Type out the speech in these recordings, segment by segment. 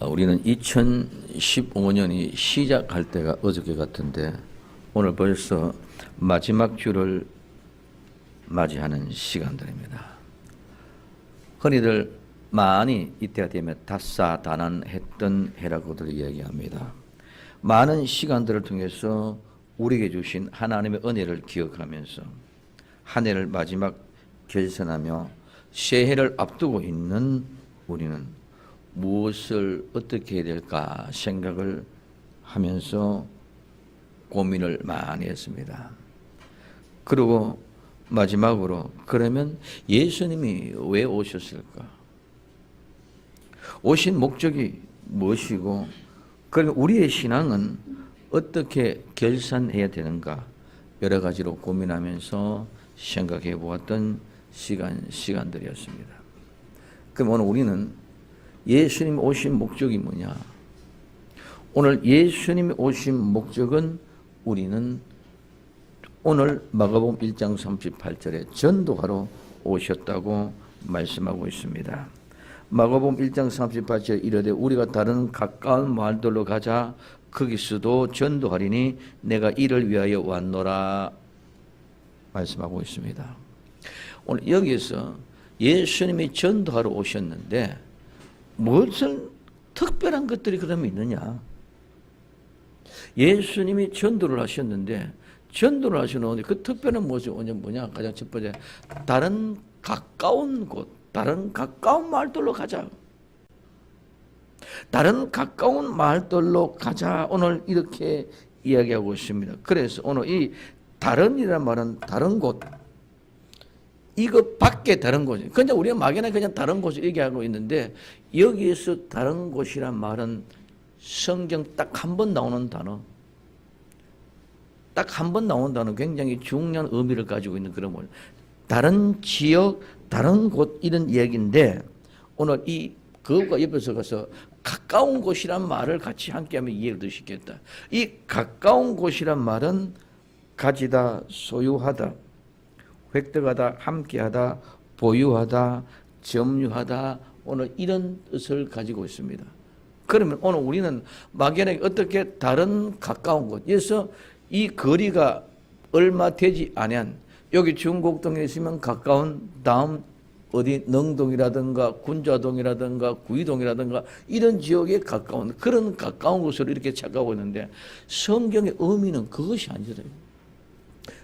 우리는 2015년이 시작할 때가 어저께 같은데 오늘 벌써 마지막 주를 맞이하는 시간들입니다. 흔히들 많이 이때가 되면 다사다난했던 해라고들 이야기합니다. 많은 시간들을 통해서 우리에게 주신 하나님의 은혜를 기억하면서 한 해를 마지막 결산하며 새해를 앞두고 있는 우리는 무엇을 어떻게 해야 될까 생각을 하면서 고민을 많이 했습니다. 그리고 마지막으로 그러면 예수님이 왜 오셨을까? 오신 목적이 무엇이고 그러면 우리의 신앙은 어떻게 결산해야 되는가 여러 가지로 고민하면서 생각해 보았던 시간들이었습니다. 그럼 오늘 우리는 예수님 오신 목적이 뭐냐? 오늘 예수님이 오신 목적은 우리는 오늘 마가복음 1장 38절에 전도하러 오셨다고 말씀하고 있습니다. 마가복음 1장 38절 이르되 우리가 다른 가까운 마을들로 가자 거기서도 전도하리니 내가 이를 위하여 왔노라 말씀하고 있습니다. 오늘 여기서 예수님이 전도하러 오셨는데 무슨 특별한 것들이 그러면 있느냐? 예수님이 전도를 하셨는데 전도를 하시는데 그 특별한 무엇이 뭐냐? 가장 첫 번째 다른 가까운 곳, 다른 가까운 마을들로 가자. 다른 가까운 마을들로 가자. 오늘 이렇게 이야기하고 있습니다. 그래서 오늘 이 다른이라는 말은 다른 곳, 이거 밖에 다른 곳이. 그냥 우리가 막연하게 그냥 다른 곳을 얘기하고 있는데 여기에서 다른 곳이란 말은 성경 딱 한 번 나오는 단어. 딱 한 번 나오는 단어 굉장히 중요한 의미를 가지고 있는 그런 말. 다른 지역, 다른 곳 이런 얘기인데 오늘 그것과 옆에서 가서 가까운 곳이란 말을 같이 함께하면 이해를 더 쉽겠다. 이 가까운 곳이란 말은 가지다, 소유하다, 획득하다, 함께하다, 보유하다, 점유하다 오늘 이런 뜻을 가지고 있습니다. 그러면 오늘 우리는 막연하게 어떻게 다른 가까운 곳 그래서 이 거리가 얼마 되지 않은 여기 중곡동에 있으면 가까운 다음 어디 능동이라든가 군자동이라든가 구이동이라든가 이런 지역에 가까운 그런 가까운 곳으로 이렇게 착각하고 있는데 성경의 의미는 그것이 아니더라고요.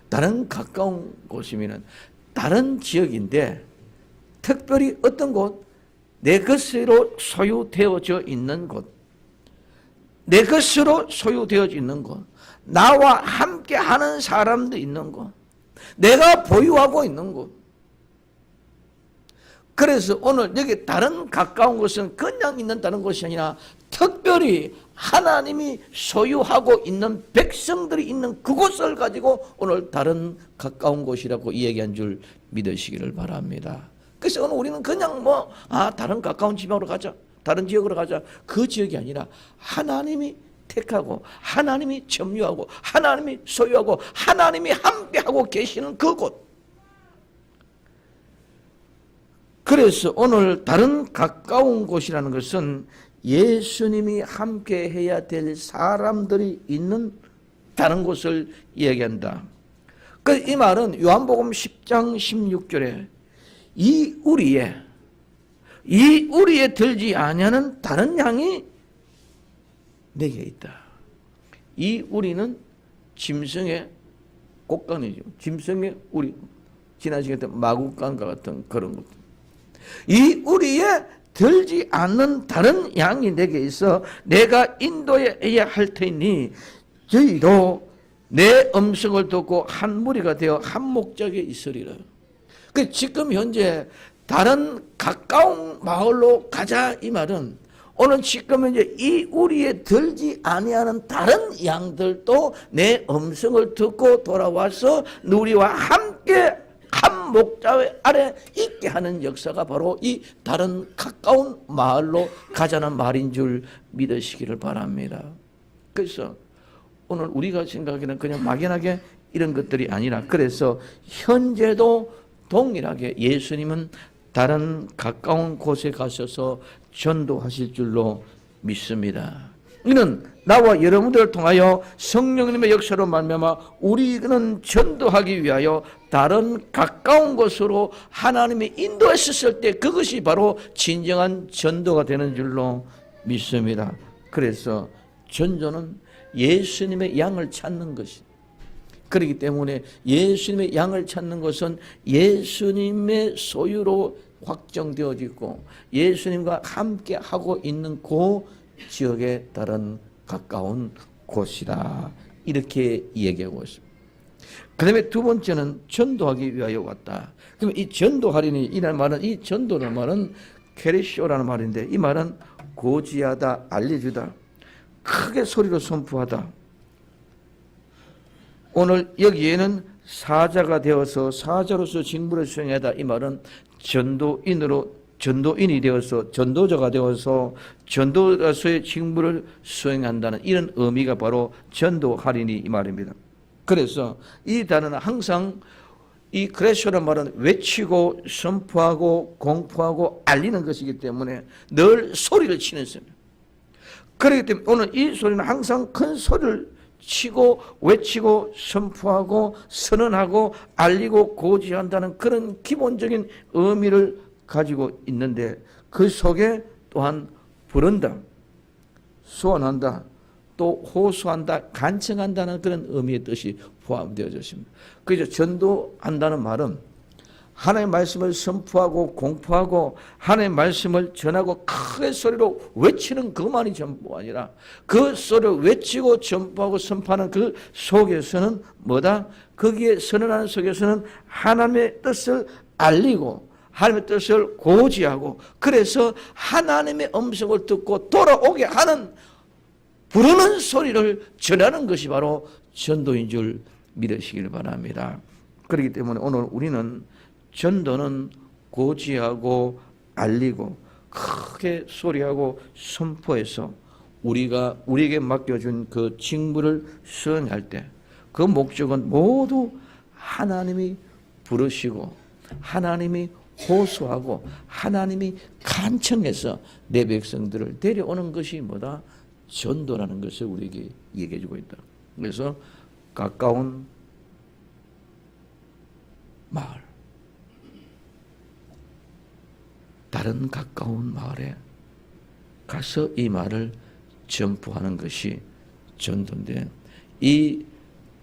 다른 가까운 곳이면 다른 지역인데 특별히 어떤 곳? 내 것으로 소유되어져 있는 곳. 내 것으로 소유되어져 있는 곳. 나와 함께 하는 사람도 있는 곳. 내가 보유하고 있는 곳. 그래서 오늘 여기 다른 가까운 곳은 그냥 있는 다른 곳이 아니라 특별히 하나님이 소유하고 있는 백성들이 있는 그곳을 가지고 오늘 다른 가까운 곳이라고 이야기한 줄 믿으시기를 바랍니다. 그래서 오늘 우리는 그냥 다른 가까운 지방으로 가자. 다른 지역으로 가자. 그 지역이 아니라 하나님이 택하고 하나님이 점유하고 하나님이 소유하고 하나님이 함께하고 계시는 그곳. 그래서 오늘 다른 가까운 곳이라는 것은 예수님이 함께 해야 될 사람들이 있는 다른 곳을 이야기한다. 이 말은 요한복음 10장 16절에 이 우리에 들지 아니하는 다른 양이 내게 있다. 이 우리는 짐승의 곡간이죠. 짐승의 우리 지난 시간에 마구간과 같은 그런 것. 이 우리에 들지 않는 다른 양이 내게 있어 내가 인도해야 할 테니 저희도 내 음성을 듣고 한 무리가 되어 한 목적에 있으리라. 지금 현재 다른 가까운 마을로 가자 이 말은 오늘 지금 현재 이 우리에 들지 아니하는 다른 양들도 내 음성을 듣고 돌아와서 우리와 함께 한 목자 아래 있게 하는 역사가 바로 이 다른 가까운 마을로 가자는 말인 줄 믿으시기를 바랍니다. 그래서 오늘 우리가 생각하기는 그냥 막연하게 이런 것들이 아니라 그래서 현재도 동일하게 예수님은 다른 가까운 곳에 가셔서 전도하실 줄로 믿습니다. 이는 나와 여러분들을 통하여 성령님의 역사로 말미암아 우리는 전도하기 위하여 다른 가까운 곳으로 하나님이 인도했을 때 그것이 바로 진정한 전도가 되는 줄로 믿습니다. 그래서 전도는 예수님의 양을 찾는 것이, 그렇기 때문에 예수님의 양을 찾는 것은 예수님의 소유로 확정되어지고 예수님과 함께 하고 있는 그 지역에 다른 가까운 곳이다, 이렇게 얘기하고 있습니다. 그 다음에 두 번째는 전도하기 위하여 왔다. 그러면 이 전도하리니 이라는 말은, 이 전도라는 말은 케레시오라는 말인데, 이 말은 고지하다, 알려주다, 크게 소리로 선포하다. 오늘 여기에는 사자가 되어서 사자로서 직무를 수행하다, 이 말은 전도인이 되어서 전도자가 되어서 전도자로서의 직무를 수행한다는 이런 의미가 바로 전도하리니 이 말입니다. 그래서 이 단어는 항상 이 크레쇼라는 말은 외치고 선포하고 공포하고 알리는 것이기 때문에 늘 소리를 치는 소리입니다. 그렇기 때문에 오늘 이 소리는 항상 큰 소리를 치고 외치고 선포하고 선언하고 알리고 고지한다는 그런 기본적인 의미를 가지고 있는데, 그 속에 또한 부른다, 소원한다, 또 호소한다, 간청한다는 그런 의미의 뜻이 포함되어져 있습니다. 그래서 전도한다는 말은 하나님의 말씀을 선포하고 공포하고 하나님의 말씀을 전하고 크게 소리로 외치는 그만이 전부가 아니라, 그 소리를 외치고 전포하고 선포하는 그 속에서는 뭐다? 거기에 선언하는 속에서는 하나님의 뜻을 알리고 하나님의 뜻을 고지하고, 그래서 하나님의 음성을 듣고 돌아오게 하는 부르는 소리를 전하는 것이 바로 전도인 줄 믿으시길 바랍니다. 그렇기 때문에 오늘 우리는 전도는 고지하고 알리고 크게 소리하고 선포해서 우리에게 맡겨준 그 직무를 수행할 때 그 목적은 모두 하나님이 부르시고 하나님이 호소하고 하나님이 간청해서 내 백성들을 데려오는 것이 뭐다? 전도라는 것을 우리에게 얘기해 주고 있다. 그래서 가까운 마을, 다른 가까운 마을에 가서 이 말을 전포하는 것이 전도인데, 이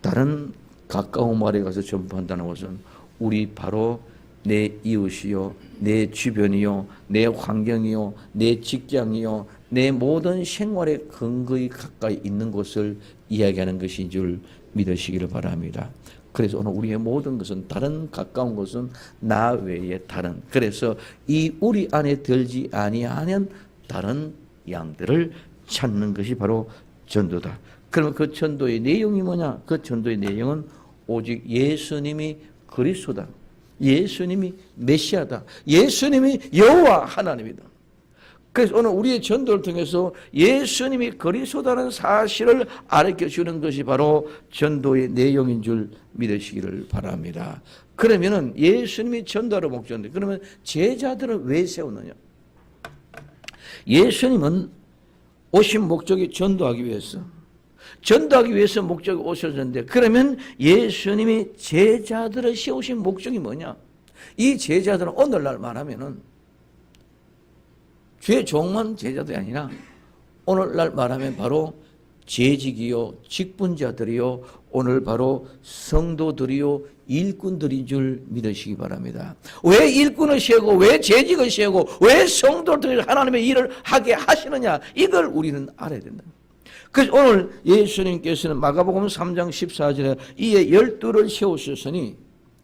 다른 가까운 마을에 가서 전포한다는 것은 우리 바로 내 이웃이요, 내 주변이요, 내 환경이요, 내 직장이요, 내 모든 생활의 근거에 가까이 있는 곳을 이야기하는 것인 줄 믿으시기를 바랍니다. 그래서 오늘 우리의 모든 것은, 다른 가까운 것은 나 외에 다른, 그래서 이 우리 안에 들지 아니하는 다른 양들을 찾는 것이 바로 전도다. 그러면 그 전도의 내용이 뭐냐? 그 전도의 내용은 오직 예수님이 그리스도다, 예수님이 메시아다, 예수님이 여호와 하나님이다. 그래서 오늘 우리의 전도를 통해서 예수님이 그리스도라는 사실을 알려주는 것이 바로 전도의 내용인 줄 믿으시기를 바랍니다. 그러면은 예수님이 전도하러 목적인데, 그러면 제자들은 왜 세우느냐? 예수님은 오신 목적이 전도하기 위해서, 전도하기 위해서 목적이 오셨는데, 그러면 예수님이 제자들을 세우신 목적이 뭐냐? 이 제자들은 오늘날 말하면은 죄 종만 제자들이 아니라 오늘날 말하면 바로 재직이요, 직분자들이요, 오늘 바로 성도들이요, 일꾼들인 줄 믿으시기 바랍니다. 왜 일꾼을 세우고 왜 재직을 세우고 왜 성도들이 하나님의 일을 하게 하시느냐, 이걸 우리는 알아야 된다. 그래서 오늘 예수님께서는 마가복음 3장 14절에 이에 12를 세우셨으니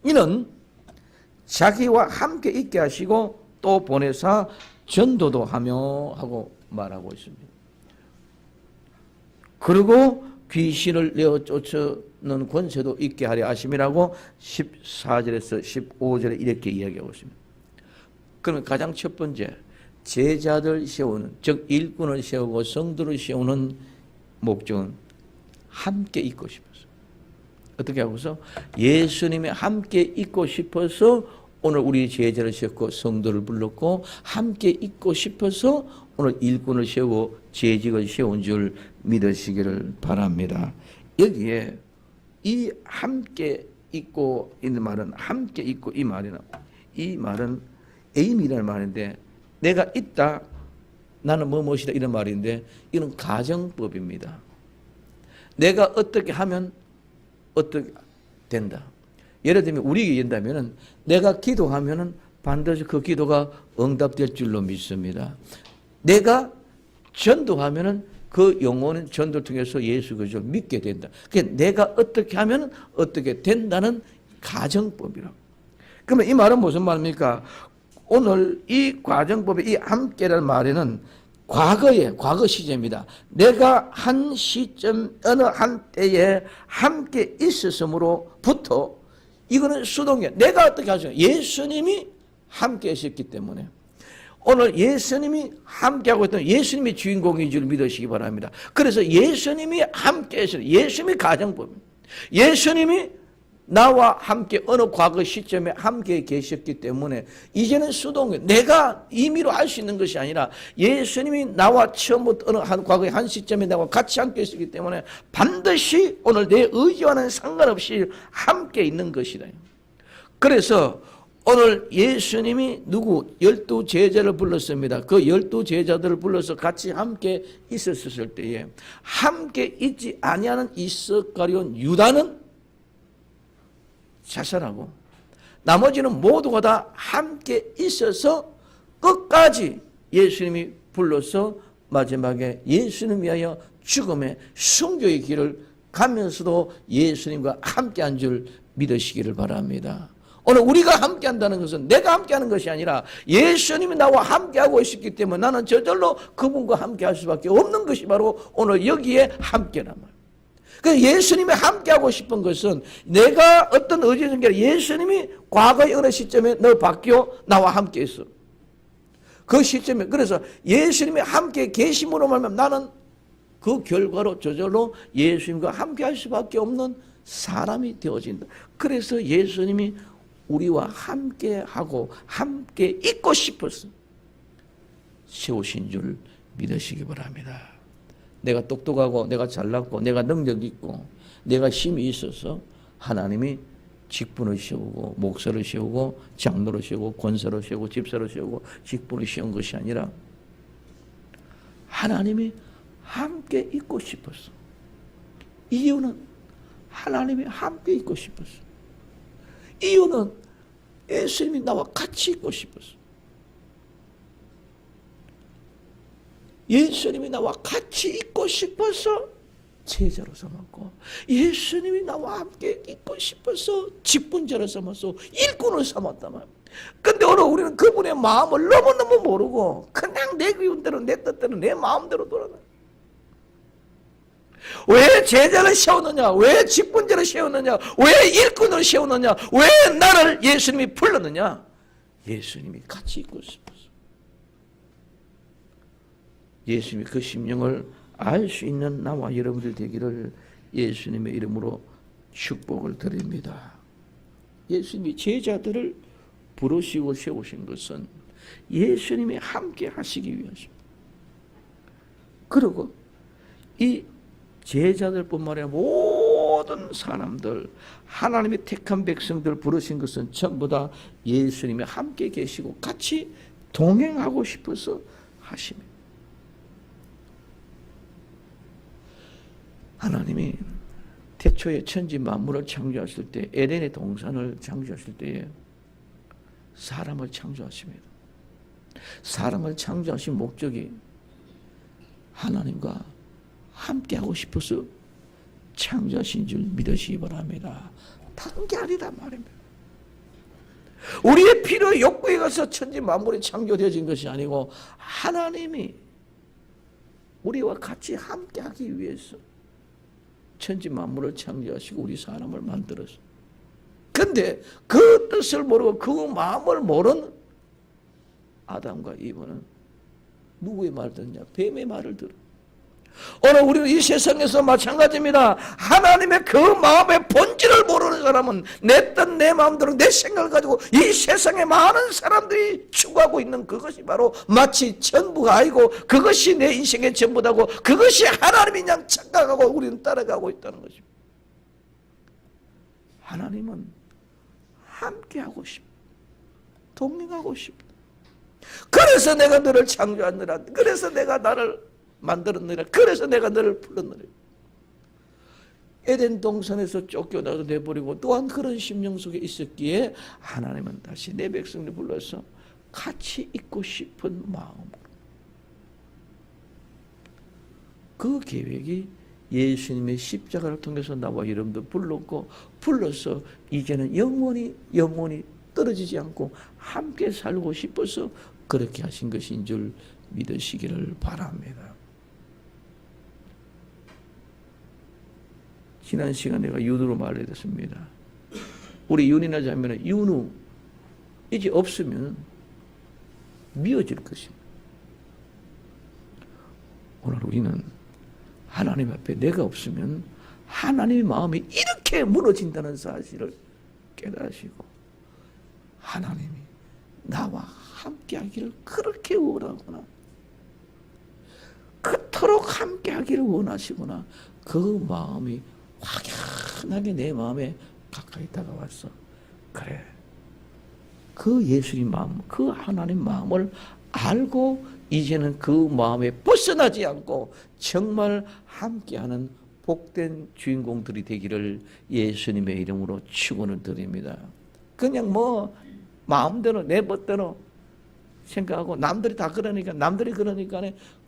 이는 자기와 함께 있게 하시고 또 보내사 전도도 하며 하고 말하고 있습니다. 그리고 귀신을 내어 쫓는 권세도 있게 하려 하심이라고 14절에서 15절에 이렇게 이야기하고 있습니다. 그러면 가장 첫 번째, 제자들 세우는, 즉 일꾼을 세우고 성도를 세우는 목적은 함께 있고 싶어서. 어떻게 하고서? 예수님이 함께 있고 싶어서 오늘 우리 제자를 세웠고 성도를 불렀고, 함께 있고 싶어서 오늘 일꾼을 세우고 재직을 세운 줄 믿으시기를 바랍니다. 여기에 이 함께 있고 있는 말은 함께 있고 이 말은 에임이라는 말인데 내가 있다 나는 무엇이다 이런 말인데 이건 가정법입니다. 내가 어떻게 하면 어떻게 된다. 예를 들면 우리에게 얘기한다면 내가 기도하면 반드시 그 기도가 응답될 줄로 믿습니다. 내가 전도하면 그 영혼은 전도를 통해서 예수 그리스도를 믿게 된다. 그러니까 내가 어떻게 하면 어떻게 된다는 가정법이라고. 그러면 이 말은 무슨 말입니까? 오늘 이 가정법의 이 함께라는 말에는 과거 시제입니다. 내가 한 시점 어느 한때에 함께 있었으므로부터 이거는 수동이야. 내가 어떻게 하죠? 예수님이 함께 하셨기 때문에 오늘 예수님이 함께하고 있던 예수님이 주인공인 줄 믿으시기 바랍니다. 그래서 예수님이 함께 하셨어요. 예수님이 가정법입니다. 예수님이 나와 함께 어느 과거 시점에 함께 계셨기 때문에 이제는 수동이 내가 임의로 할 수 있는 것이 아니라 예수님이 나와 처음부터 어느 한 과거의 한 시점에 나와 같이 함께 있었기 때문에 반드시 오늘 내 의지와는 상관없이 함께 있는 것이다. 그래서 오늘 예수님이 12 제자를 불렀습니다. 그 12 제자들을 불러서 같이 함께 있었을 때에 함께 있지 아니하는 이스가리온 유다는 자살하고 나머지는 모두가 다 함께 있어서 끝까지 예수님이 불러서 마지막에 예수님 위하여 죽음의 순교의 길을 가면서도 예수님과 함께한 줄 믿으시기를 바랍니다. 오늘 우리가 함께한다는 것은 내가 함께하는 것이 아니라 예수님이 나와 함께하고 있었기 때문에 나는 저절로 그분과 함께할 수밖에 없는 것이 바로 오늘 여기에 함께란 말이에요. 그 예수님이 함께하고 싶은 것은 내가 어떤 의지적인 게 아니라 예수님이 과거의 어느 시점에 너 바뀌어 나와 함께 있어. 그 시점에 그래서 예수님이 함께 계심으로 말하면 나는 그 결과로 저절로 예수님과 함께할 수밖에 없는 사람이 되어진다. 그래서 예수님이 우리와 함께하고 함께 있고 싶어서 세우신 줄 믿으시기 바랍니다. 내가 똑똑하고 내가 잘났고 내가 능력이 있고 내가 힘이 있어서 하나님이 직분을 세우고 목사를 세우고 장로를 세우고 권사를 세우고 집사를 세우고 직분을 세운 것이 아니라 하나님이 함께 있고 싶었어. 이유는 하나님이 함께 있고 싶었어. 이유는 예수님이 나와 같이 있고 싶었어. 예수님이 나와 같이 있고 싶어서 제자로 삼았고 예수님이 나와 함께 있고 싶어서 직분자로 삼아서 일꾼을 삼았단 말이야. 근데 오늘 우리는 그분의 마음을 너무너무 모르고 그냥 내 기운대로 내 뜻대로 내 마음대로 돌아가. 왜 제자를 세우느냐? 왜 직분자를 세우느냐? 왜 일꾼을 세우느냐? 왜 나를 예수님이 불렀느냐? 예수님이 같이 있고 싶어서. 예수님이 그 심령을 알 수 있는 나와 여러분들 되기를 예수님의 이름으로 축복을 드립니다. 예수님이 제자들을 부르시고 세우신 것은 예수님이 함께 하시기 위해서. 그리고 이 제자들뿐만 아니라 모든 사람들 하나님의 택한 백성들 부르신 것은 전부 다 예수님이 함께 계시고 같이 동행하고 싶어서 하십니다. 하나님이 태초에 천지 만물을 창조하실 때 에덴의 동산을 창조하실 때에 사람을 창조하십니다. 사람을 창조하신 목적이 하나님과 함께하고 싶어서 창조하신 줄 믿으시기 바랍니다. 다른 게 아니다 말입니다. 우리의 필요 욕구에 가서 천지 만물이 창조되어진 것이 아니고 하나님이 우리와 같이 함께하기 위해서 천지 만물을 창조하시고 우리 사람을 만들었어. 근데 그 뜻을 모르고 그 마음을 모르는 아담과 이브는 누구의 말을 듣냐? 뱀의 말을 들어. 오늘 우리는 이 세상에서 마찬가지입니다. 하나님의 그 마음의 본질을 모르는 사람은 내 뜻, 내 마음대로 내 생각을 가지고 이 세상에 많은 사람들이 추구하고 있는 그것이 바로 마치 전부가 아니고 그것이 내 인생의 전부다고 그것이 하나님이 그냥 착각하고 우리는 따라가고 있다는 것입니다. 하나님은 함께하고 싶다. 동행하고 싶다. 그래서 내가 너를 창조하느라, 그래서 내가 나를 만들었느라, 그래서 내가 너를 불렀느라. 에덴 동산에서 쫓겨나서 내버리고 또한 그런 심령 속에 있었기에 하나님은 다시 내 백성을 불러서 같이 있고 싶은 마음으로 그 계획이 예수님의 십자가를 통해서 나와 여러분들 불러서 이제는 영원히 떨어지지 않고 함께 살고 싶어서 그렇게 하신 것인 줄 믿으시기를 바랍니다. 지난 시간에 내가 윤우로 말했습니다. 우리 윤이나 자매는 윤우 이제 없으면 미워질 것입니다. 오늘 우리는 하나님 앞에 내가 없으면 하나님의 마음이 이렇게 무너진다는 사실을 깨달으시고 하나님이 나와 함께하기를 그렇게 원하구나, 그토록 함께하기를 원하시구나, 그 마음이 확연하게 내 마음에 가까이 다가왔어. 그래, 그 예수님 마음, 그 하나님 마음을 알고 이제는 그 마음에 벗어나지 않고 정말 함께하는 복된 주인공들이 되기를 예수님의 이름으로 축원을 드립니다. 그냥 마음대로 내 멋대로 생각하고 남들이 그러니까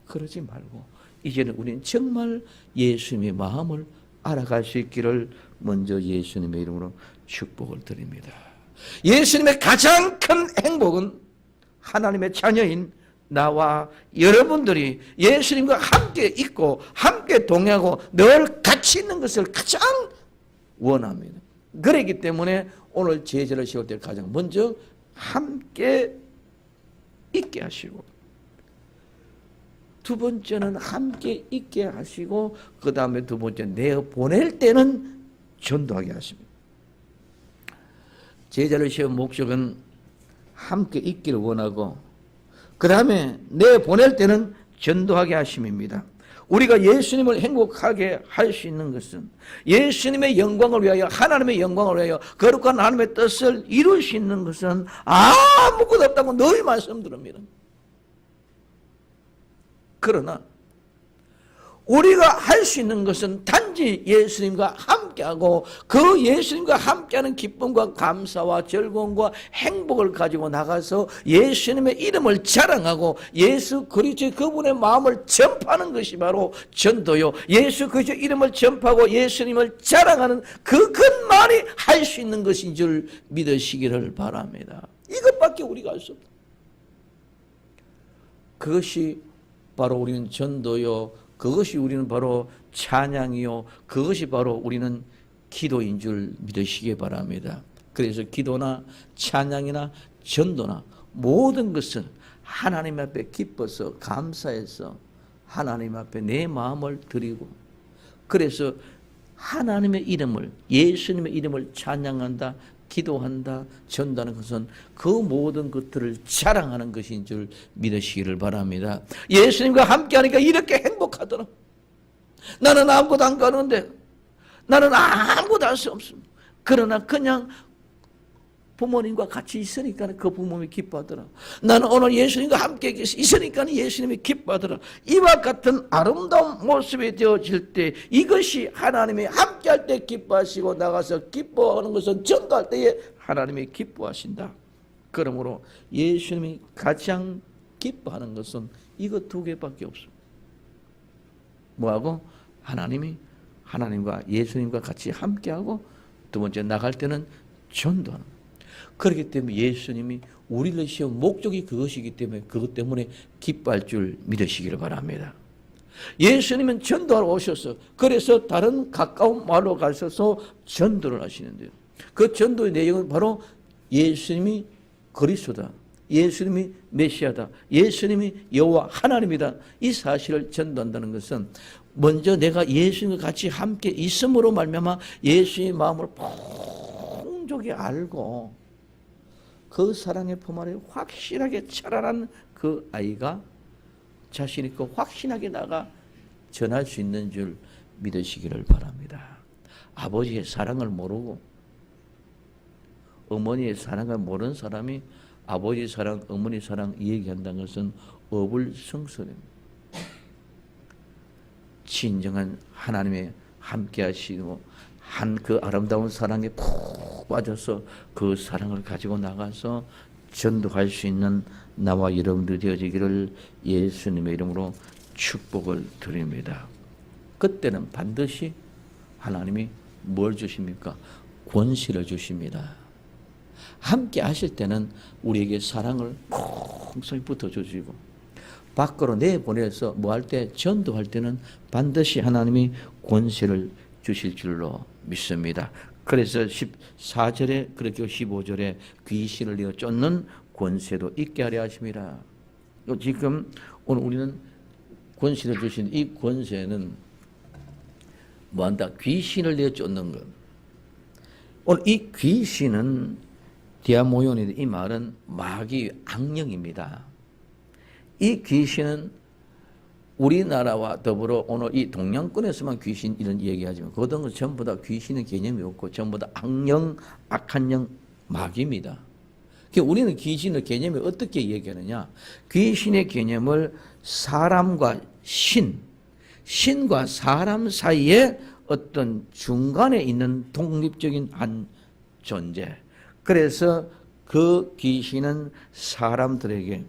그러지 말고 이제는 우리는 정말 예수님의 마음을 알아갈 수 있기를 먼저 예수님의 이름으로 축복을 드립니다. 예수님의 가장 큰 행복은 하나님의 자녀인 나와 여러분들이 예수님과 함께 있고 함께 동행하고 늘 같이 있는 것을 가장 원합니다. 그렇기 때문에 오늘 제자를 세울 때 가장 먼저 함께 있게 하시고, 두 번째는 함께 있게 하시고, 그 다음에 두 번째 내어 보낼 때는 전도하게 하십니다. 제자를 세운 목적은 함께 있기를 원하고, 그 다음에 내어 보낼 때는 전도하게 하심입니다. 우리가 예수님을 행복하게 할 수 있는 것은 예수님의 영광을 위하여, 하나님의 영광을 위하여 거룩한 하나님의 뜻을 이룰 수 있는 것은 아무것도 없다고 늘 말씀드립니다. 그러나 우리가 할 수 있는 것은 단지 예수님과 함께하고 그 예수님과 함께하는 기쁨과 감사와 즐거움과 행복을 가지고 나가서 예수님의 이름을 자랑하고 예수 그리스도의 그분의 마음을 전파하는 것이 바로 전도요. 예수 그리스도의 이름을 전파하고 예수님을 자랑하는 그것만이 할 수 있는 것인 줄 믿으시기를 바랍니다. 이것밖에 우리가 할 수 없다. 그것이 바로 우리는 전도요, 그것이 우리는 바로 찬양이요, 그것이 바로 우리는 기도인 줄 믿으시기 바랍니다. 그래서 기도나 찬양이나 전도나 모든 것은 하나님 앞에 기뻐서 감사해서 하나님 앞에 내 마음을 드리고, 그래서 하나님의 이름을, 예수님의 이름을 찬양한다, 기도한다, 전도하는 것은 그 모든 것들을 자랑하는 것인 줄 믿으시기를 바랍니다. 예수님과 함께하니까 이렇게 행복하더라. 나는 아무것도 안 가는데, 나는 아무것도 할 수 없습니다. 그러나 그냥 부모님과 같이 있으니까 그 부모님이 기뻐하더라. 나는 오늘 예수님과 함께 있으니까 예수님이 기뻐하더라. 이와 같은 아름다운 모습이 되어질 때, 이것이 하나님이 함께할 때 기뻐하시고 나가서 기뻐하는 것은 전도할 때에 하나님이 기뻐하신다. 그러므로 예수님이 가장 기뻐하는 것은 이거 두 개밖에 없습니다. 뭐하고? 하나님과 예수님과 같이 함께하고, 두 번째 나갈 때는 전도하는 것. 그렇기 때문에 예수님이 우리를 세운 목적이 그것이기 때문에 그것 때문에 기뻐할 줄 믿으시기를 바랍니다. 예수님은 전도하러 오셔서, 그래서 다른 가까운 마을로 가셔서 전도를 하시는데요. 그 전도의 내용은 바로 예수님이 그리스도다, 예수님이 메시아다. 예수님이 여호와 하나님이다. 이 사실을 전도한다는 것은 먼저 내가 예수님과 같이 함께 있음으로 말미암아 예수의 마음을 풍족히 알고 그 사랑의 품 안에 확실하게 자라난 그 아이가 자신 있고 확신하게 나가 전할 수 있는 줄 믿으시기를 바랍니다. 아버지의 사랑을 모르고 어머니의 사랑을 모르는 사람이 아버지의 사랑, 어머니의 사랑 얘기한다는 것은 어불성설입니다. 진정한 하나님의 함께 하시고 그 아름다운 사랑에 푹 빠져서 그 사랑을 가지고 나가서 전도할 수 있는 나와 여러분들이 되어지기를 예수님의 이름으로 축복을 드립니다. 그때는 반드시 하나님이 뭘 주십니까? 권세를 주십니다. 함께 하실 때는 우리에게 사랑을 풍성히 붙어주시고 밖으로 내보내서 뭐 할 때 전도할 때는 반드시 하나님이 권세를 주실 줄로 믿습니다. 그래서 14절에 그렇게 15절에 귀신을 내어 쫓는 권세도 있게 하려 하십니다. 지금 오늘 우리는 권세를 주신 이 권세는 뭐한다? 귀신을 내어 쫓는 것. 오늘 이 귀신은 디아모요니, 이 말은 마귀 악령입니다. 이 귀신은 우리나라와 더불어 오늘 이 동양권에서만 귀신 이런 얘기하지만 그것은 전부 다 귀신의 개념이 없고 전부 다 악령, 악한 영, 마귀입니다. 우리는 귀신의 개념을 어떻게 얘기하느냐? 귀신의 개념을 사람과 신과 사람 사이에 어떤 중간에 있는 독립적인 한 존재. 그래서 그 귀신은 사람들에게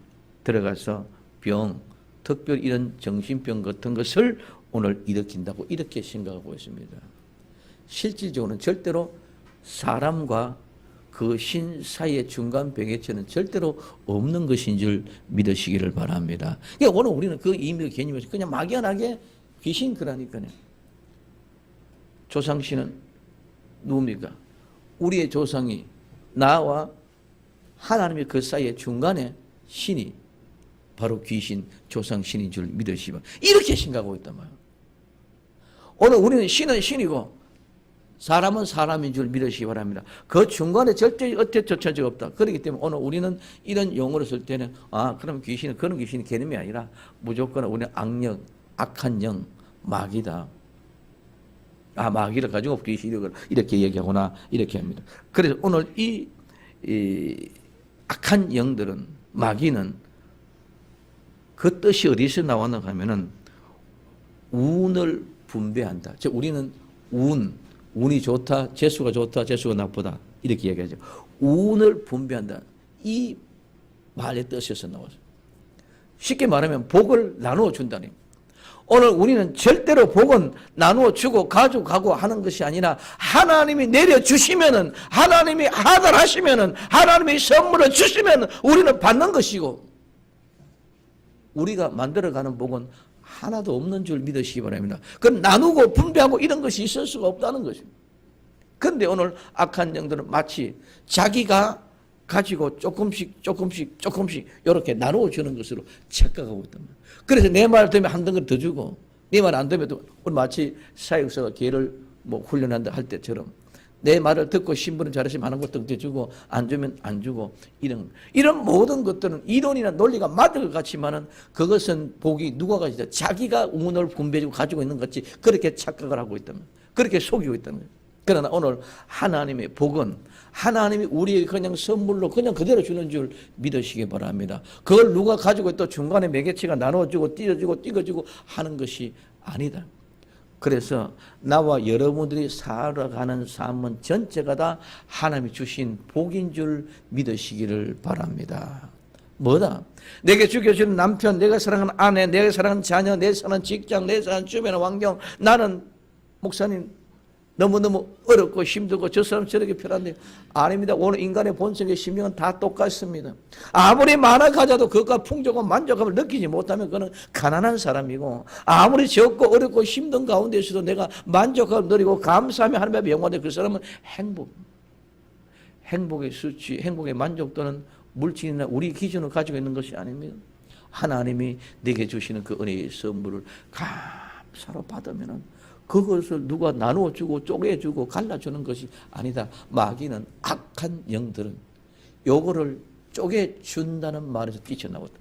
들어가서 병, 특별히 이런 정신병 같은 것을 오늘 일으킨다고 이렇게 생각하고 있습니다. 실질적으로는 절대로 사람과 그 신 사이의 중간 병해체는 절대로 없는 것인 줄 믿으시기를 바랍니다. 그러니까 오늘 우리는 그 의미의 개념에서 그냥 막연하게 귀신 그라니까요. 조상신은 누굽니까? 우리의 조상이 나와 하나님의 그 사이의 중간에 신이 바로 귀신, 조상신인 줄 믿으시면 이렇게 생각하고 있단 말이에요. 오늘 우리는 신은 신이고 사람은 사람인 줄 믿으시기 바랍니다. 그 중간에 절대 어떻게 조차가 없다. 그렇기 때문에 오늘 우리는 이런 용어를 쓸 때는 그럼 귀신은 그런 귀신의 개념이 아니라 무조건 우리는 악령, 악한 영, 마귀다. 마귀를 가지고 귀신을 이렇게 얘기하거나 이렇게 합니다. 그래서 오늘 이 악한 영들은 마귀는 그 뜻이 어디서 나왔나 하면은 운을 분배한다. 즉 우리는 운이 좋다, 재수가 좋다, 재수가 나쁘다 이렇게 얘기하죠. 운을 분배한다. 이 말의 뜻에서 나왔어요. 쉽게 말하면 복을 나누어 준다니. 오늘 우리는 절대로 복은 나누어 주고 가져가고 하는 것이 아니라 하나님이 내려주시면은 하나님이 하달하시면은 하나님이 선물을 주시면 우리는 받는 것이고 우리가 만들어가는 복은 하나도 없는 줄 믿으시기 바랍니다. 그건 나누고 분배하고 이런 것이 있을 수가 없다는 것입니다. 그런데 오늘 악한 영들은 마치 자기가 가지고 조금씩 이렇게 나누어 주는 것으로 착각하고 있단 말이에요. 그래서 내 말 되면 한 덩어리 더 주고 내 말 안 되면 또 마치 사역서가 개를 훈련한다 할 때처럼 내 말을 듣고 신부는 잘하시면 하는 것도 더 주고 안 주면 안 주고 이런 모든 것들은 이론이나 논리가 맞을 것 같지만은 그것은 복이 누가 가지다 자기가 운을 분배해주고 가지고 있는 것 같이 그렇게 착각을 하고 있다면 그렇게 속이고 있다는 거예요. 그러나 오늘 하나님의 복은 하나님이 우리에게 그냥 선물로 그냥 그대로 주는 줄 믿으시기 바랍니다. 그걸 누가 가지고 또 중간에 매개체가 나눠주고 띄워주고 하는 것이 아니다. 그래서 나와 여러분들이 살아가는 삶은 전체가 다 하나님이 주신 복인 줄 믿으시기를 바랍니다. 뭐다? 내게 죽여주는 남편, 내가 사랑하는 아내, 내가 사랑하는 자녀, 내 사랑하는 직장, 내 사랑하는 주변의 환경. 나는 목사님 너무너무 어렵고 힘들고 저 사람 저렇게 편한데 아닙니다. 오늘 인간의 본성의 심령은 다 똑같습니다. 아무리 많아 가져도 그것과 풍족한 만족감을 느끼지 못하면 그는 가난한 사람이고 아무리 적고 어렵고 힘든 가운데서도 내가 만족감을 누리고 감사하며 하나님 앞에 영광되는 그 사람은 행복의 수치, 행복의 만족도는 물질이나 우리 기준을 가지고 있는 것이 아닙니다. 하나님이 내게 주시는 그 은혜의 선물을 감사로 받으면은 그것을 누가 나누어 주고 쪼개 주고 갈라 주는 것이 아니다. 마귀는, 악한 영들은 요거를 쪼개 준다는 말에서 뛰쳐나오다.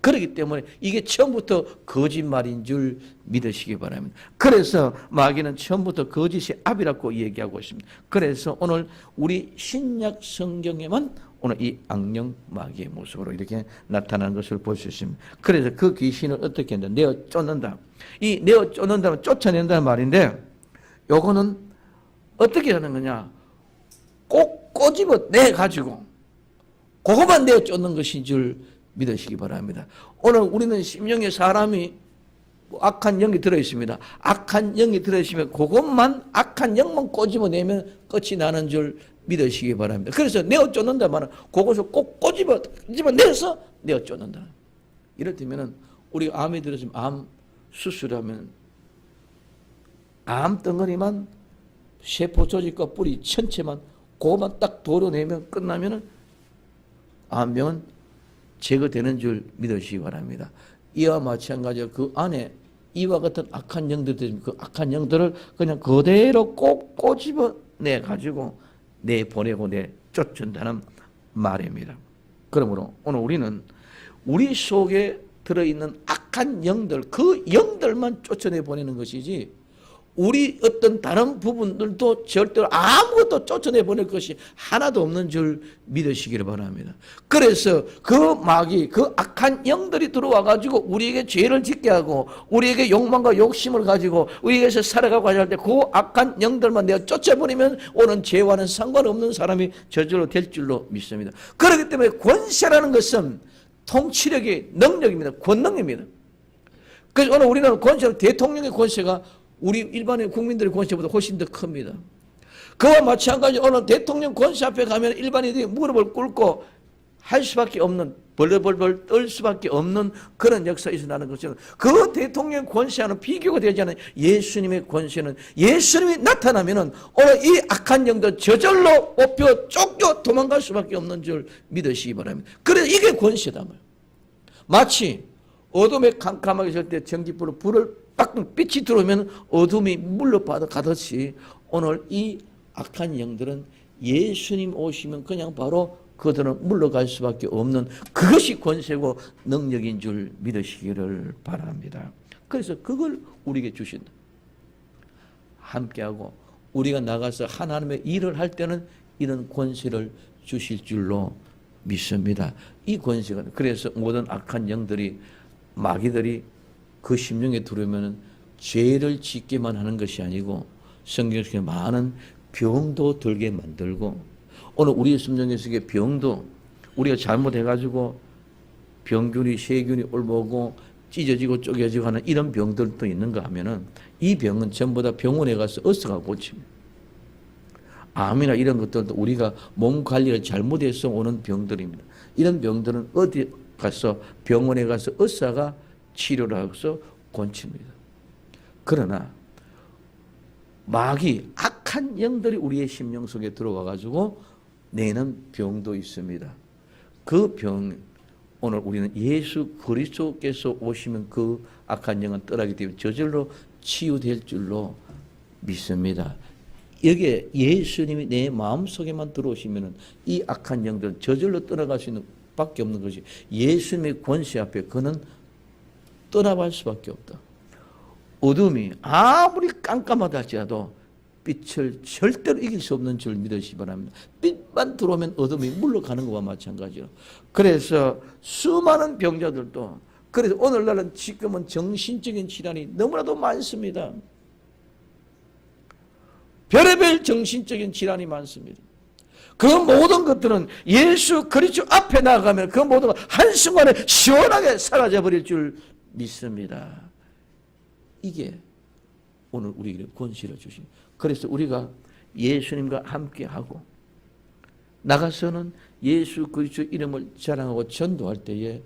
그렇기 때문에 이게 처음부터 거짓말인 줄 믿으시기 바랍니다. 그래서 마귀는 처음부터 거짓의 압이라고 얘기하고 있습니다. 그래서 오늘 우리 신약 성경에만 오늘 이 악령 마귀의 모습으로 이렇게 나타나는 것을 볼 수 있습니다. 그래서 그 귀신을 어떻게 한다? 내어 쫓는다. 이 내어 쫓는다면 쫓아낸다는 말인데, 요거는 어떻게 하는 거냐? 꼭 꼬집어 내 가지고 그것만 내어 쫓는 것인 줄 믿으시기 바랍니다. 오늘 우리는 심령에 사람이 악한 영이 들어있습니다. 악한 영이 들어있으면 그것만, 악한 영만 꼬집어내면 끝이 나는 줄 믿으시기 바랍니다. 그래서 내어 쫓는다 말은 그것을 꼭 꼬집어내서 내어 쫓는다. 이를테면 우리가 암이 들었으면 암 수술하면 암 덩어리만 세포 조직과 뿌리 전체만 그것만 딱 도려내면 끝나면은 암병은 제거되는 줄 믿으시기 바랍니다. 이와 마찬가지로 그 안에 이와 같은 악한 영들이 그 악한 영들을 그냥 그대로 꼭 꼬집어내 가지고 내보내고 내쫓는다는 말입니다. 그러므로 오늘 우리는 우리 속에 들어있는 악한 영들, 그 영들만 쫓아내 보내는 것이지 우리 어떤 다른 부분들도 절대로 아무것도 쫓아내 보낼 것이 하나도 없는 줄 믿으시기를 바랍니다. 그래서 그 마귀, 그 악한 영들이 들어와 가지고 우리에게 죄를 짓게 하고 우리에게 욕망과 욕심을 가지고 우리에게서 살아가고 할 때 그 악한 영들만 내가 쫓아버리면 오는 죄와는 상관없는 사람이 저절로 될 줄로 믿습니다. 그렇기 때문에 권세라는 것은 통치력의 능력입니다. 권능입니다. 그래서 오늘 우리나라 권세, 대통령의 권세가 우리 일반의 국민들의 권세보다 훨씬 더 큽니다. 그와 마찬가지로 오늘 대통령 권세 앞에 가면 일반인들이 무릎을 꿇고 할 수밖에 없는, 벌벌벌 떨 수밖에 없는 그런 역사가 있어나는 것처럼 그 대통령 권세와는 비교가 되지 않은 예수님의 권세는, 예수님이 나타나면은 오늘 이 악한 영들 저절로 뽑혀 쫓겨 도망갈 수밖에 없는 줄 믿으시기 바랍니다. 그래서 이게 권세다. 마치 어둠에 캄캄하게 있을 때 전기불로 불을 딱 빛이 들어오면 어둠이 물러받아 가듯이 오늘 이 악한 영들은 예수님 오시면 그냥 바로 그들은 물러갈 수밖에 없는 그것이 권세고 능력인 줄 믿으시기를 바랍니다. 그래서 그걸 우리에게 주신다. 함께하고 우리가 나가서 하나님의 일을 할 때는 이런 권세를 주실 줄로 믿습니다. 이 권세가, 그래서 모든 악한 영들이, 마귀들이 그 심령에 들어오면 죄를 짓게만 하는 것이 아니고 성경에 많은 병도 들게 만들고, 오늘 우리 심령에 속에 병도 우리가 잘못해가지고 병균이, 세균이 올라오고 찢어지고 쪼개지고 하는 이런 병들도 있는가 하면은 이 병은 전부 다 병원에 가서 의사가 고칩니다. 암이나 이런 것들도 우리가 몸 관리를 잘못해서 오는 병들입니다. 이런 병들은 어디 가서 병원에 가서 의사가 치료를 해서 고칩니다. 그러나 마귀, 악한 영들이 우리의 심령 속에 들어와 가지고 내는 병도 있습니다. 그 병, 오늘 우리는 예수 그리스도께서 오시면 그 악한 영은 떠나기 때문에 저절로 치유될 줄로 믿습니다. 여기에 예수님이 내 마음속에만 들어오시면 이 악한 영들은 저절로 떠나갈 수 있는 밖에 없는 것이, 예수님의 권세 앞에 그는 떠나갈 수밖에 없다. 어둠이 아무리 깜깜하다 할지라도 빛을 절대로 이길 수 없는 줄 믿으시기 바랍니다. 빛만 들어오면 어둠이 물러가는 것과 마찬가지로. 그래서 수많은 병자들도, 그래서 오늘날은 지금은 정신적인 질환이 너무나도 많습니다. 별의별 정신적인 질환이 많습니다. 그 모든 것들은 예수 그리스도 앞에 나가면 그 모든 것 한순간에 시원하게 사라져 버릴 줄 믿습니다. 이게 오늘 우리에게 권세를 주신. 그래서 우리가 예수님과 함께하고 나가서는 예수 그리스도 이름을 자랑하고 전도할 때에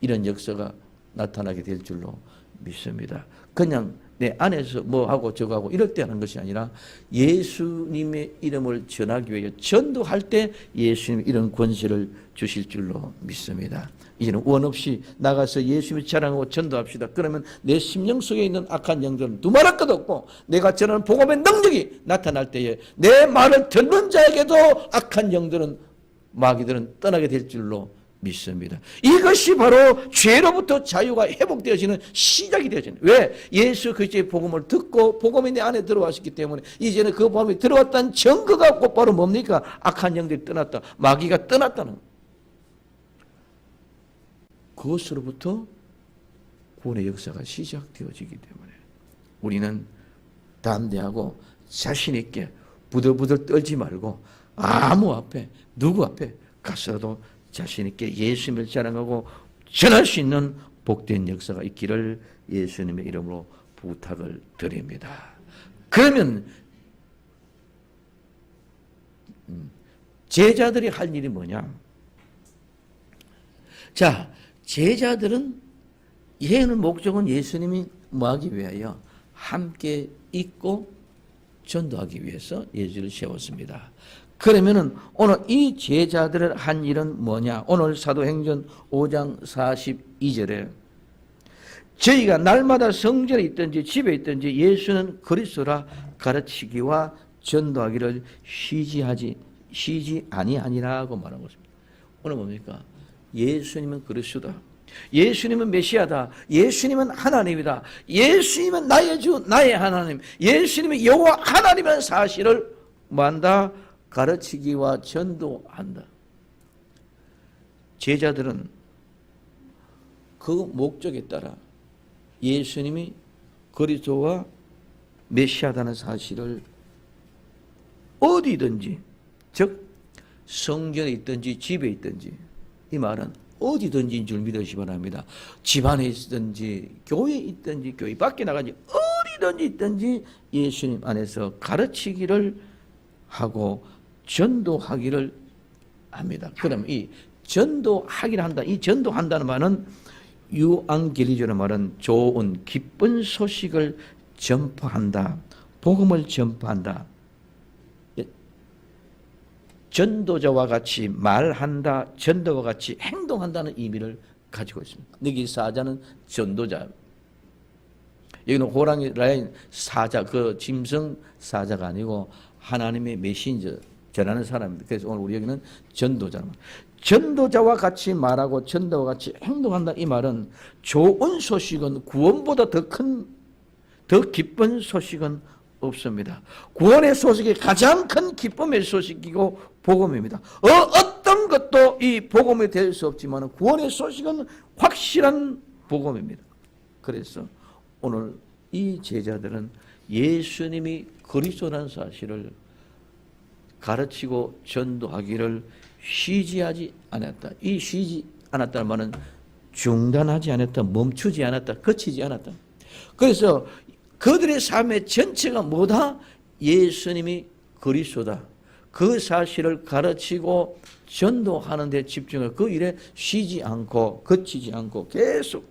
이런 역사가 나타나게 될 줄로 믿습니다. 그냥 내 안에서 뭐 하고 저거 하고 이럴 때 하는 것이 아니라 예수님의 이름을 전하기 위해 전도할 때 예수님 이런 권세를 주실 줄로 믿습니다. 이제는 원 없이 나가서 예수님을 자랑하고 전도합시다. 그러면 내 심령 속에 있는 악한 영들은 두말할 것 없고 내가 전하는 복음의 능력이 나타날 때에 내 말을 듣는 자에게도 악한 영들은 마귀들은 떠나게 될 줄로 믿습니다. 이것이 바로 죄로부터 자유가 회복되어지는 시작이 되어지는. 왜? 예수 그리스도의 복음을 듣고 복음이 내 안에 들어왔기 때문에 이제는 그 복음이 들어왔다는 증거가 곧바로 뭡니까? 악한 영들이 떠났다. 마귀가 떠났다는 것. 그것으로부터 구원의 역사가 시작되어지기 때문에 우리는 담대하고 자신 있게 부들부들 떨지 말고 아무 앞에 누구 앞에 가서도 자신 있게 예수님을 자랑하고 전할 수 있는 복된 역사가 있기를 예수님의 이름으로 부탁을 드립니다. 그러면 제자들이 할 일이 뭐냐? 자, 제자들은 예는 목적은 예수님이 뭐하기 위하여 함께 있고 전도하기 위해서 예수를 세웠습니다. 그러면은 오늘 이 제자들을 한 일은 뭐냐? 오늘 사도행전 5장 42절에 저희가 날마다 성전에 있든지 집에 있든지 예수는 그리스도라 가르치기와 전도하기를 쉬지 아니하니라고 말한 것입니다. 오늘 뭡니까? 예수님은 그리스도다. 예수님은 메시아다. 예수님은 하나님이다. 예수님은 나의 주, 나의 하나님. 예수님이 여호와 하나님이라는 사실을 뭐한다? 가르치기와 전도한다. 제자들은 그 목적에 따라 예수님이 그리스도와 메시아다는 사실을 어디든지, 즉 성전에 있든지 집에 있든지, 이 말은 어디든지인 줄 믿으시기 바랍니다. 집안에 있든지 교회에 있든지 교회 밖에 나가든지 어디든지 있든지 예수님 안에서 가르치기를 하고 전도하기를 합니다. 그럼 이 전도하기를 한다. 이 전도한다는 말은 유앙겔리조라는 말은 좋은 기쁜 소식을 전파한다. 복음을 전파한다. 전도자와 같이 말한다. 전도와 같이 행동한다는 의미를 가지고 있습니다. 여기 사자는 전도자. 여기는 호랑이 라인 사자, 그 짐승 사자가 아니고 하나님의 메신저 전하는 사람입니다. 그래서 오늘 우리 여기는 전도자. 전도자와 같이 말하고 전도와 같이 행동한다. 이 말은 좋은 소식은 구원보다 더 기쁜 소식은 없습니다. 구원의 소식이 가장 큰 기쁨의 소식이고 복음입니다. 어떤 것도 이 복음이 될 수 없지만 구원의 소식은 확실한 복음입니다. 그래서 오늘 이 제자들은 예수님이 그리스도라는 사실을 가르치고 전도하기를 쉬지 않았다. 이 쉬지 않았다는 말은 중단하지 않았다, 멈추지 않았다, 거치지 않았다. 그래서 그들의 삶의 전체가 뭐다? 예수님이 그리스도다. 그 사실을 가르치고 전도하는 데 집중을 그 일에 쉬지 않고 거치지 않고 계속.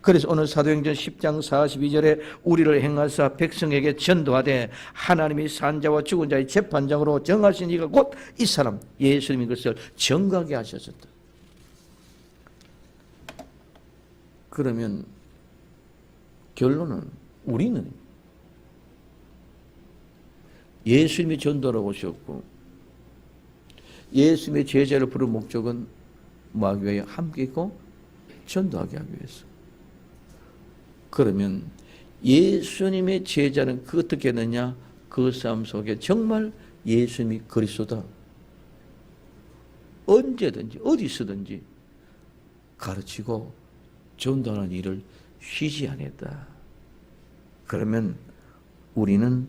그래서 오늘 사도행전 10장 42절에 우리를 행하사 백성에게 전도하되 하나님이 산자와 죽은 자의 재판장으로 정하신 이가 곧 이 사람 예수님이 그것을 정하게 하셨다. 그러면 결론은 우리는 예수님이 전도를 오셨고 예수님의 제자를 부른 목적은 뭐하기 위하여 함께 있고 전도하게 하기 위해서. 그러면 예수님의 제자는 어떻게 했느냐? 그 삶 속에 정말 예수님이 그리스도다. 언제든지 어디서든지 가르치고 전도하는 일을 쉬지 않았다. 그러면 우리는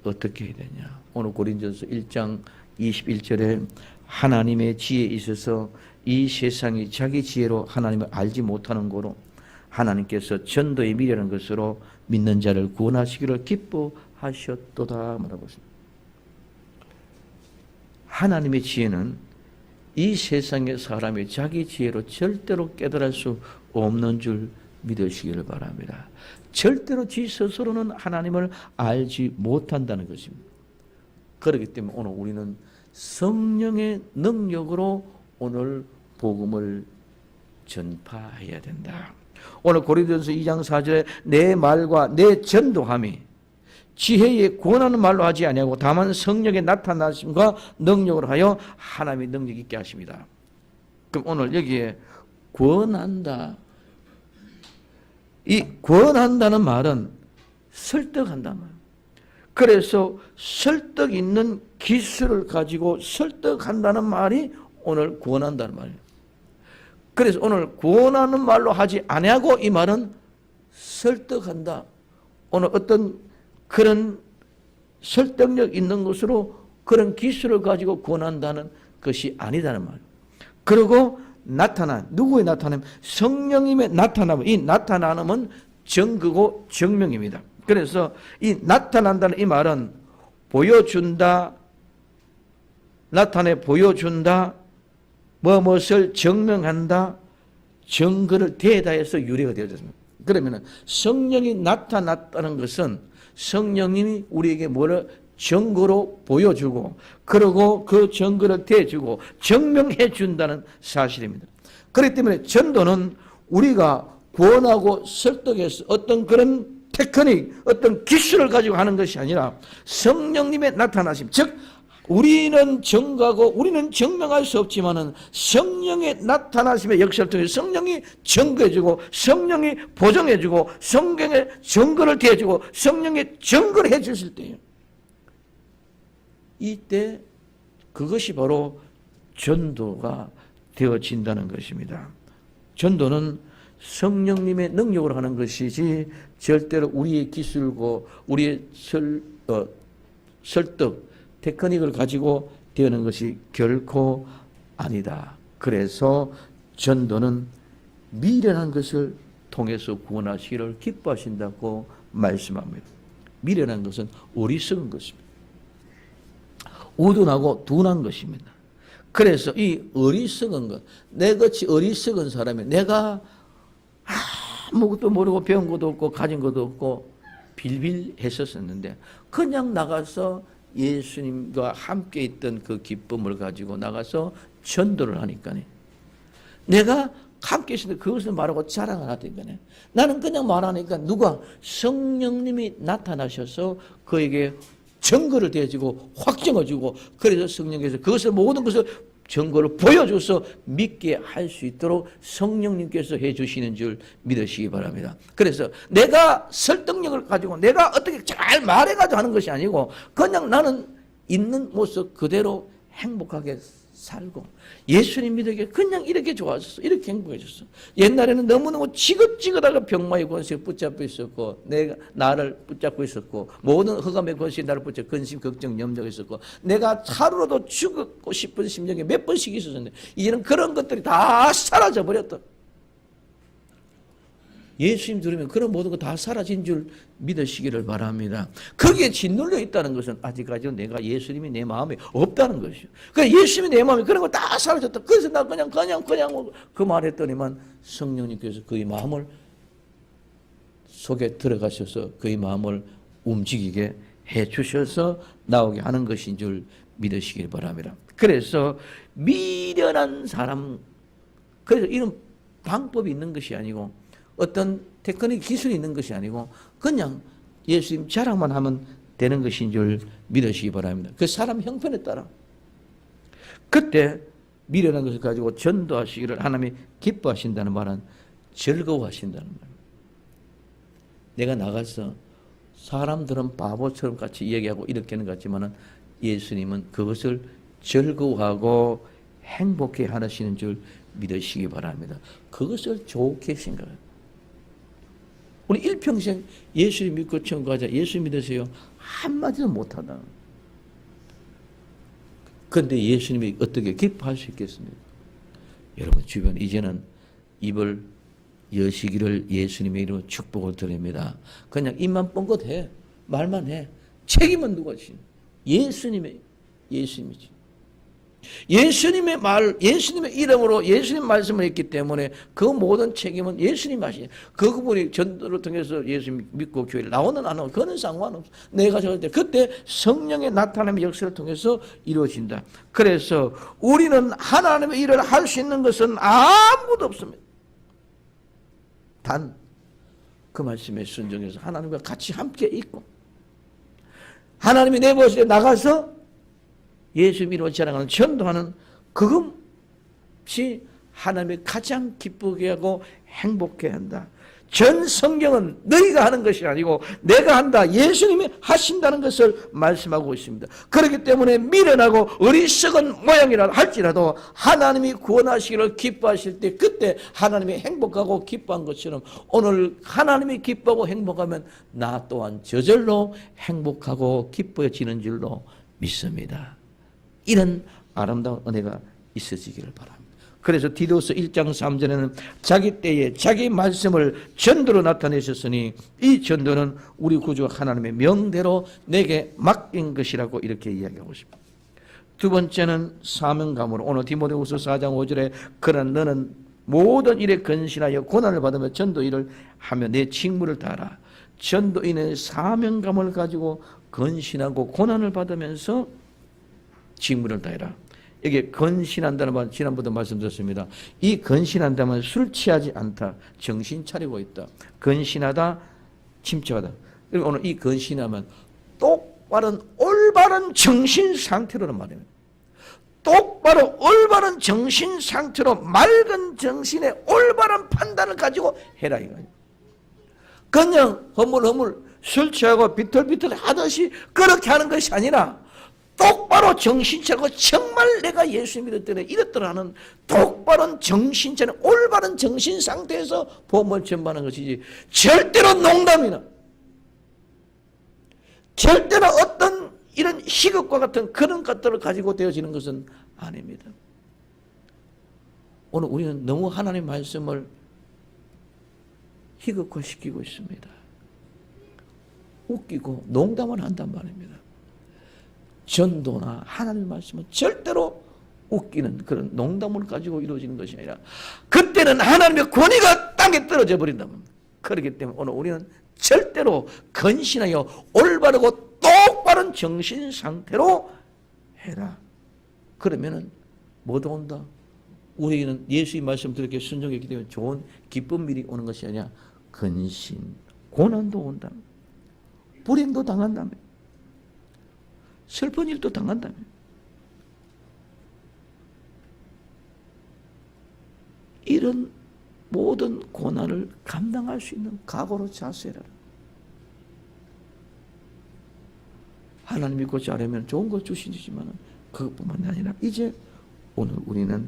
어떻게 해야 되냐? 오늘 고린도전서 1장 21절에 하나님의 지혜에 있어서 이 세상이 자기 지혜로 하나님을 알지 못하는 거로 하나님께서 전도에 미련한 것으로 믿는 자를 구원하시기를 기뻐하셨도다 말하고 있습니다. 하나님의 지혜는 이 세상의 사람이 자기 지혜로 절대로 깨달을 수 없는 줄 믿으시기를 바랍니다. 절대로 지 스스로는 하나님을 알지 못한다는 것입니다. 그렇기 때문에 오늘 우리는 성령의 능력으로 오늘 복음을 전파해야 된다. 오늘 고린도전서 2장 4절에 내 말과 내 전도함이 지혜에 권하는 말로 하지 아니하고 다만 성령의 나타나심과 능력으로 하여 하나님의 능력 있게 하십니다. 그럼 오늘 여기에 권한다. 이 권한다는 말은 설득한다는 말. 그래서 설득 있는 기술을 가지고 설득한다는 말이 오늘 권한다는 말이에요. 그래서 오늘 권하는 말로 하지 아니하고 이 말은 설득한다. 오늘 어떤 그런 설득력 있는 것으로 그런 기술을 가지고 권한다는 것이 아니다는 말이에요. 그리고 누구의 나타남? 성령님의 나타남. 이 나타남은 증거고 증명입니다. 그래서 이 나타난다는 이 말은 보여준다, 나타내 보여준다, 무엇을 증명한다, 증거를 대다해서 유래가 되어졌습니다. 그러면 성령이 나타났다는 것은 성령님이 우리에게 뭐를 증거로 보여주고 그리고 그 증거를 대주고 증명해 준다는 사실입니다. 그렇기 때문에 전도는 우리가 권하고 설득해서 어떤 그런 테크닉, 어떤 기술을 가지고 하는 것이 아니라 성령님의 나타나심, 즉 우리는 증거하고 우리는 증명할 수 없지만은 성령의 나타나심의 역사를 통해 성령이 증거해주고 성령이 보정해주고 성경의 증거를 대주고 성령의 증거를 해주실 때예요. 이때 그것이 바로 전도가 되어진다는 것입니다. 전도는 성령님의 능력으로 하는 것이지 절대로 우리의 기술고 우리의 설득, 테크닉을 가지고 되는 것이 결코 아니다. 그래서 전도는 미련한 것을 통해서 구원하시기를 기뻐하신다고 말씀합니다. 미련한 것은 어리석은 것입니다. 우둔하고 둔한 것입니다. 그래서 이 어리석은 것, 내같이 어리석은 사람이 내가 아무것도 모르고 배운 것도 없고 가진 것도 없고 빌빌했었는데 그냥 나가서 예수님과 함께 있던 그 기쁨을 가지고 나가서 전도를 하니까요. 내가 함께 있었는데 그것을 말하고 자랑을 하니까요. 나는 그냥 말하니까 누가 성령님이 나타나셔서 그에게 증거를 대주고 확증을 주고 그래서 성령께서 그것을 모든 것을 증거를 보여줘서 믿게 할 수 있도록 성령님께서 해주시는 줄 믿으시기 바랍니다. 그래서 내가 설득력을 가지고 내가 어떻게 잘 말해가지고 하는 것이 아니고 그냥 나는 있는 모습 그대로 행복하게 살고 예수님 믿으게 그냥 이렇게 좋아졌어. 이렇게 행복해졌어. 옛날에는 너무너무 지긋지긋하게 병마의 권세에 붙잡혀 있었고 내가 나를 붙잡고 있었고 모든 흑암의 권세에 나를 붙잡고 근심, 걱정, 염려가 있었고 내가 하루라도 죽고 싶은 심령이 몇 번씩 있었는데 이제는 그런 것들이 다 사라져버렸다. 예수님 들으면 그런 모든 거 다 사라진 줄 믿으시기를 바랍니다. 거기에 짓눌려 있다는 것은 아직까지는 내가 예수님이 내 마음에 없다는 것이죠. 그러니까 예수님이 내 마음에 그런 거 다 사라졌다. 그래서 나 그냥 그 말했더니만 성령님께서 그의 마음을 속에 들어가셔서 그의 마음을 움직이게 해 주셔서 나오게 하는 것인 줄 믿으시길 바랍니다. 그래서 미련한 사람, 그래서 이런 방법이 있는 것이 아니고 어떤 테크닉 기술이 있는 것이 아니고 그냥 예수님 자랑만 하면 되는 것인 줄 믿으시기 바랍니다. 그 사람 형편에 따라 그때 미련한 것을 가지고 전도하시기를 하나님이 기뻐하신다는 말은 즐거워하신다는 말입니다. 내가 나가서 사람들은 바보처럼 같이 이야기하고 이렇게 하는 것 같지만 예수님은 그것을 즐거워하고 행복해 하시는 줄 믿으시기 바랍니다. 그것을 좋게 생각해요. 우리 일평생 예수님 믿고 천국 가자, 예수 믿으세요 한마디도 못하다. 그런데 예수님이 어떻게 기뻐할 수 있겠습니까? 여러분 주변 이제는 입을 여시기를 예수님의 이름으로 축복을 드립니다. 그냥 입만 뻥긋 해. 말만 해. 책임은 누가 지? 예수님이지. 예수님의 말, 예수님의 이름으로 예수님 말씀을 했기 때문에 그 모든 책임은 예수님 하시죠. 그분이 전도를 통해서 예수님 믿고 교회를 나오는 안 나오는 그건 상관없어. 내가 저럴 때 그때 성령의 나타남의 역사를 통해서 이루어진다. 그래서 우리는 하나님의 일을 할 수 있는 것은 아무도 없습니다. 단 그 말씀에 순종해서 하나님과 같이 함께 있고 하나님이 내보실 때 나가서 예수 이름으로 자랑하는 전도하는 그것이 하나님이 가장 기쁘게 하고 행복해 한다. 전 성경은 너희가 하는 것이 아니고 내가 한다. 예수님이 하신다는 것을 말씀하고 있습니다. 그렇기 때문에 미련하고 어리석은 모양이라 할지라도 하나님이 구원하시기를 기뻐하실 때 그때 하나님이 행복하고 기뻐한 것처럼 오늘 하나님이 기뻐하고 행복하면 나 또한 저절로 행복하고 기뻐지는 줄로 믿습니다. 이런 아름다운 은혜가 있어지기를 바랍니다. 그래서 디도서 1장 3절에는 자기 때에 자기 말씀을 전도로 나타내셨으니 이 전도는 우리 구주 하나님의 명대로 내게 맡긴 것이라고 이렇게 이야기하고 있습니다. 두 번째는 사명감으로 오늘 디모데후서 4장 5절에 그러나 너는 모든 일에 근신하여 고난을 받으며 전도 일을 하며 내 직무를 다하라. 전도인의 사명감을 가지고 근신하고 고난을 받으면서 직무를 다해라. 이게 건신한다는 말 지난번도 말씀드렸습니다. 이 건신한다면 술 취하지 않다. 정신 차리고 있다. 건신하다. 침착하다. 그리고 오늘 이 건신하면 똑바른 올바른 정신 상태로는 말입니다. 똑바로 올바른 정신 상태로 맑은 정신의 올바른 판단을 가지고 해라 이거예요. 그냥 허물허물 술 취하고 비틀비틀 하듯이 그렇게 하는 것이 아니라 똑바로 정신 차리고 정말 내가 예수 믿었더니 이랬더라 하는 똑바른 정신 차리는 올바른 정신 상태에서 복음을 전파하는 것이지 절대로 농담이나 절대로 어떤 이런 희극과 같은 그런 것들을 가지고 되어지는 것은 아닙니다. 오늘 우리는 너무 하나님의 말씀을 희극화시키고 있습니다. 웃기고 농담을 한단 말입니다. 전도나 하나님의 말씀은 절대로 웃기는 그런 농담을 가지고 이루어지는 것이 아니라 그때는 하나님의 권위가 땅에 떨어져 버린다. 그렇기 때문에 오늘 우리는 절대로 건신하여 올바르고 똑바른 정신 상태로 해라. 그러면은 뭐도 온다. 우리는 예수의 말씀 들었기에 순종했기 때문에 좋은 기쁜 일이 오는 것이 아니라 근신, 고난도 온다. 불행도 당한다며. 슬픈 일도 당한다며. 이런 모든 고난을 감당할 수 있는 각오로 자세라. 하나님 믿고 잘하면 좋은 거 주시지만 그것뿐만 아니라 이제 오늘 우리는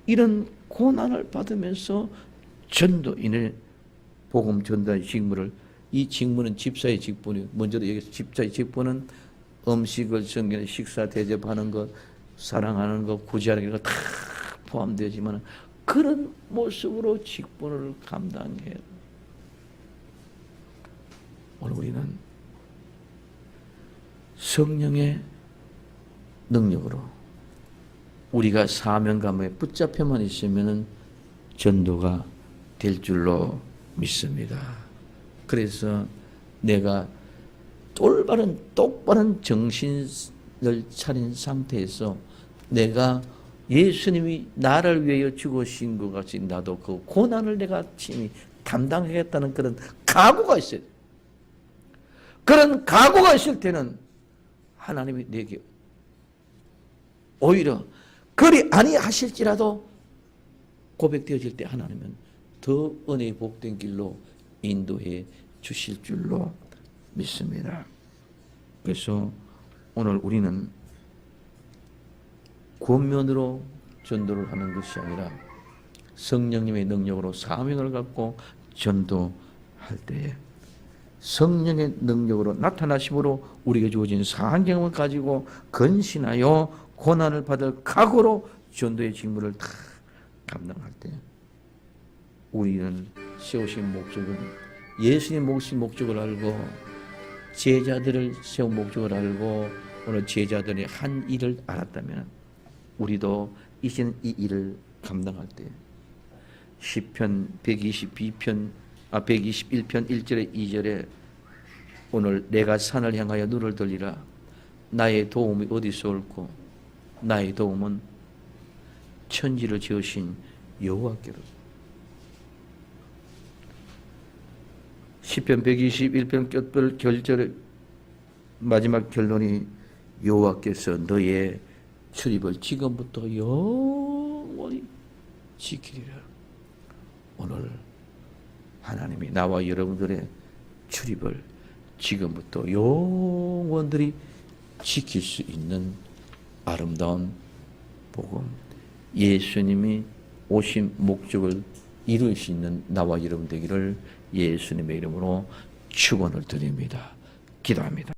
이런 고난을 받으면서 전도인의 복음 전도의 직무를 이 직무는 집사의 직분이 먼저도 얘기했어요. 집사의 직분은 음식을 정결히 식사 대접하는 것, 사랑하는 것, 구제하는 것 다 포함되지만 그런 모습으로 직분을 감당해요. 오늘 우리는 성령의 능력으로 우리가 사명감에 붙잡혀만 있으면 전도가 될 줄로 믿습니다. 그래서 내가 똑바른 정신을 차린 상태에서 내가 예수님이 나를 위하여 죽으신 것 같이 나도 그 고난을 내가 친히 감당하겠다는 그런 각오가 있어요. 그런 각오가 있을 때는 하나님이 내게 오히려 그리 아니하실지라도 고백되어질 때 하나님은 더 은혜의 복된 길로 인도해 주실 줄로 믿습니다. 그래서 오늘 우리는 권면으로 전도를 하는 것이 아니라 성령님의 능력으로 사명을 갖고 전도할 때에 성령의 능력으로 나타나심으로 우리에게 주어진 사명을 가지고 근신하여 고난을 받을 각오로 전도의 직무를 다 감당할 때 우리는 세우신 목적은 예수님 모신 목적을 알고 제자들을 세운 목적을 알고 오늘 제자들이 한 일을 알았다면 우리도 이제는 이 일을 감당할 때 시편 121편 1절에 2절에 오늘 내가 산을 향하여 눈을 돌리라 나의 도움이 어디서 올고 나의 도움은 천지를 지으신 여호와께로. 시편 121편 끝별 결절의 마지막 결론이 여호와께서 너의 출입을 지금부터 영원히 지키리라. 오늘 하나님이 나와 여러분들의 출입을 지금부터 영원히 지킬 수 있는 아름다운 복음, 예수님이 오신 목적을 이룰 수 있는 나와 여러분 되기를 예수님의 이름으로 축원을 드립니다. 기도합니다.